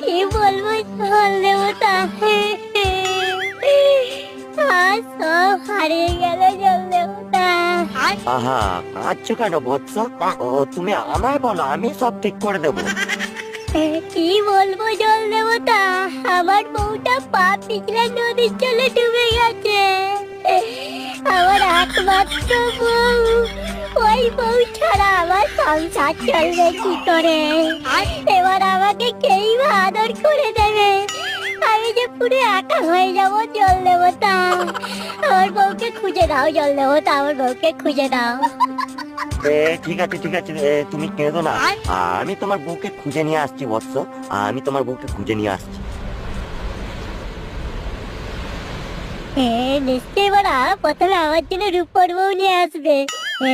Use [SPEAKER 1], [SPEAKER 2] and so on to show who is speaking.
[SPEAKER 1] কি বলবো জল দেবতা, আর সব হারিয়ে গেল জল দেবতা।
[SPEAKER 2] আহা, কাঁদছো কেন বৎস? ও তুমি আমায় বলো, আমি সব ঠিক করে দেবো।
[SPEAKER 1] কি বলবো জল দেবতা, আমার বউটা পা পিছলে নদীর জলে ডুবে গেছে। আমার একমাত্র বউ, ওই বউ ছাড়া আমার সংসার চলবে কি করে? এবার আমাকে কেই বা আদর করে দেবে? আমি যে পুরো একা হয়ে যাবো জল দেবতা। আমার বউকে খুঁজে দাও জল দেবতা, আমার বউকে খুঁজে দাও।
[SPEAKER 2] ঠিক আছে ঠিক আছে, তুমি কেঁদো না, আমি তোমার বউকে খুঁজে নিয়ে আসছি বৎস, আমি তোমার বউকে খুঁজে নিয়ে আসছি।
[SPEAKER 1] নিশ্চয়ই বড়া প্রথমে আমার জন্য রূপর বউ নিয়ে আসবে।